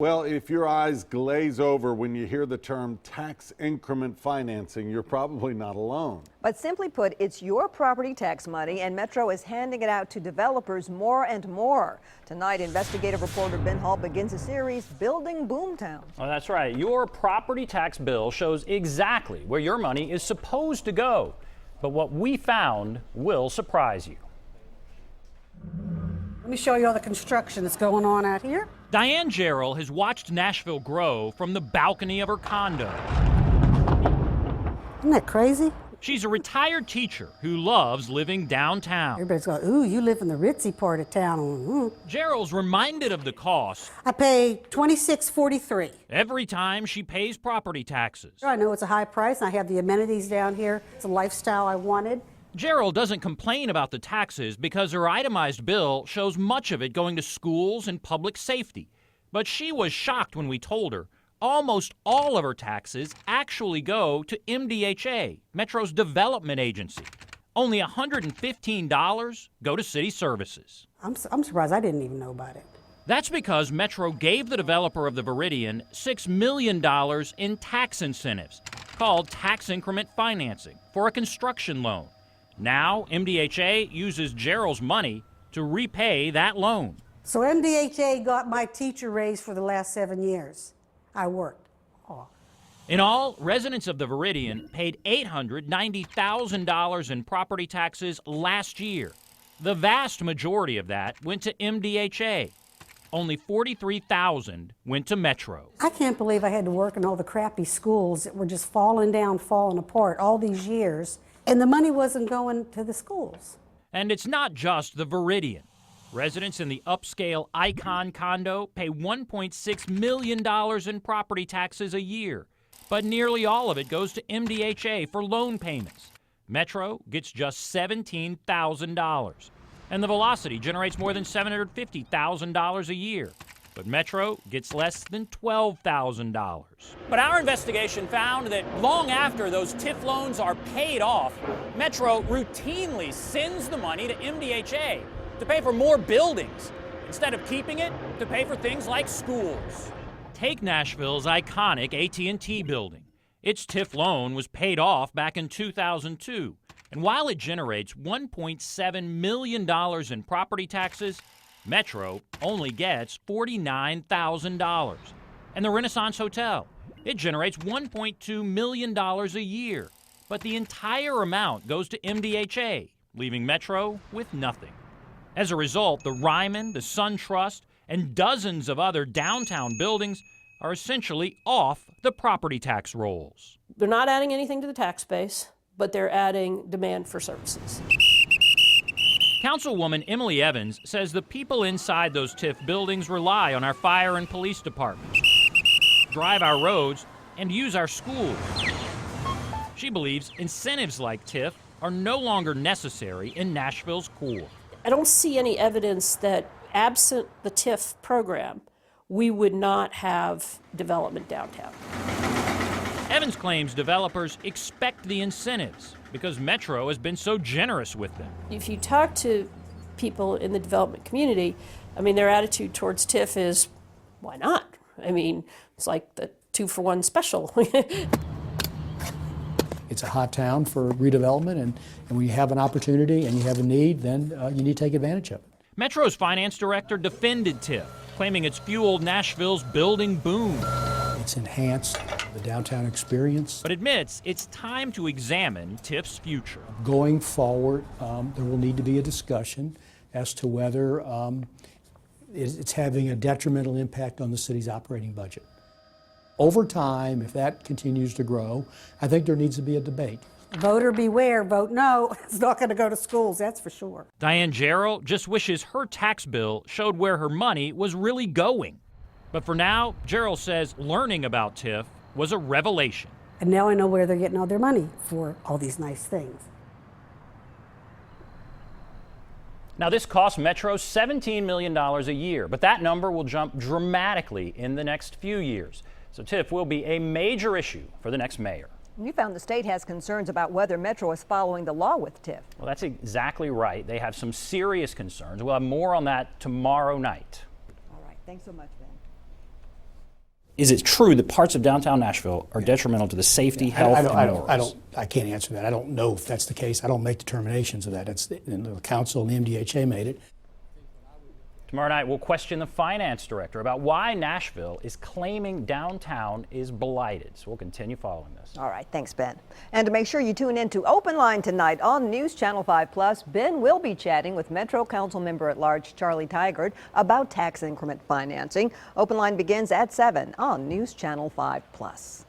Well, if your eyes glaze over when you hear the term tax increment financing, you're probably not alone. But simply put, it's your property tax money, and Metro is handing it out to developers more and more. Tonight, investigative reporter Ben Hall begins a series, Building Boomtown. Well, that's right. Your property tax bill shows exactly where your money is supposed to go. But what we found will surprise you. Let me show you all the construction that's going on out here. Diane Jarrell has watched Nashville grow from the balcony of her condo. Isn't that crazy? She's a retired teacher who loves living downtown. Everybody's going, ooh, you live in the ritzy part of town. Jarrell's reminded of the cost. I pay $26.43. Every time she pays property taxes. I know it's a high price, and I have the amenities down here. It's a lifestyle I wanted. Jarrell doesn't complain about the taxes because her itemized bill shows much of it going to schools and public safety. But she was shocked when we told her almost all of her taxes actually go to MDHA, Metro's development agency. Only $115 go to city services. I'm surprised I didn't even know about it. That's because Metro gave the developer of the Viridian $6 million in tax incentives, called tax increment financing, for a construction loan. Now, MDHA uses Jarrell's money to repay that loan. So MDHA got my teacher raise for the last 7 years. I worked. Oh. In all, residents of the Viridian paid $890,000 in property taxes last year. The vast majority of that went to MDHA. Only $43,000 went to Metro. I can't believe I had to work in all the crappy schools that were just falling down, falling apart all these years. And the money wasn't going to the schools. And it's not just the Viridian. Residents in the upscale Icon condo pay $1.6 million in property taxes a year. But nearly all of it goes to MDHA for loan payments. Metro gets just $17,000. And the Velocity generates more than $750,000 a year. But Metro gets less than $12,000. But our investigation found that long after those TIF loans are paid off, Metro routinely sends the money to MDHA to pay for more buildings, instead of keeping it to pay for things like schools. Take Nashville's iconic AT&T building. Its TIF loan was paid off back in 2002. And while it generates $1.7 million in property taxes, Metro only gets $49,000. And the Renaissance Hotel, it generates $1.2 million a year. But the entire amount goes to MDHA, leaving Metro with nothing. As a result, the Ryman, the Sun Trust, and dozens of other downtown buildings are essentially off the property tax rolls. They're not adding anything to the tax base, but they're adding demand for services. Councilwoman Emily Evans says the people inside those TIF buildings rely on our fire and police departments, drive our roads, and use our schools. She believes incentives like TIF are no longer necessary in Nashville's core. I don't see any evidence that absent the TIF program, we would not have development downtown. Evans claims developers expect the incentives because Metro has been so generous with them. If you talk to people in the development community, I mean, their attitude towards TIF is, why not? I mean, it's like the 2-for-1 special. It's a hot town for redevelopment, and when you have an opportunity and you have a need, then you need to take advantage of it. Metro's finance director defended TIF, claiming it's fueled Nashville's building boom. It's enhanced the downtown experience. But admits it's time to examine TIF's future. Going forward, there will need to be a discussion as to whether it's having a detrimental impact on the city's operating budget. Over time, if that continues to grow, I think there needs to be a debate. Voter beware, vote no. It's not going to go to schools, that's for sure. Diane Jarrell just wishes her tax bill showed where her money was really going. But for now, Jarrell says learning about TIF was a revelation. And now I know where they're getting all their money for all these nice things. Now, this costs Metro $17 million a year, but that number will jump dramatically in the next few years. So TIF will be a major issue for the next mayor. We found the state has concerns about whether Metro is following the law with TIF. Well, that's exactly right. They have some serious concerns. We'll have more on that tomorrow night. All right. Thanks so much, Ben. is it true that parts of downtown Nashville are detrimental to the safety, health, and morals? I can't answer that. I don't know if that's the case. I don't make determinations of that. That's the council and the MDHA made it. Tomorrow night, we'll question the finance director about why Nashville is claiming downtown is blighted. So we'll continue following this. All right, thanks, Ben. And to make sure you tune in to Open Line tonight on News Channel 5+, Ben will be chatting with Metro Council Member at Large Charlie Tygart about tax increment financing. Open Line begins at 7 on News Channel 5+.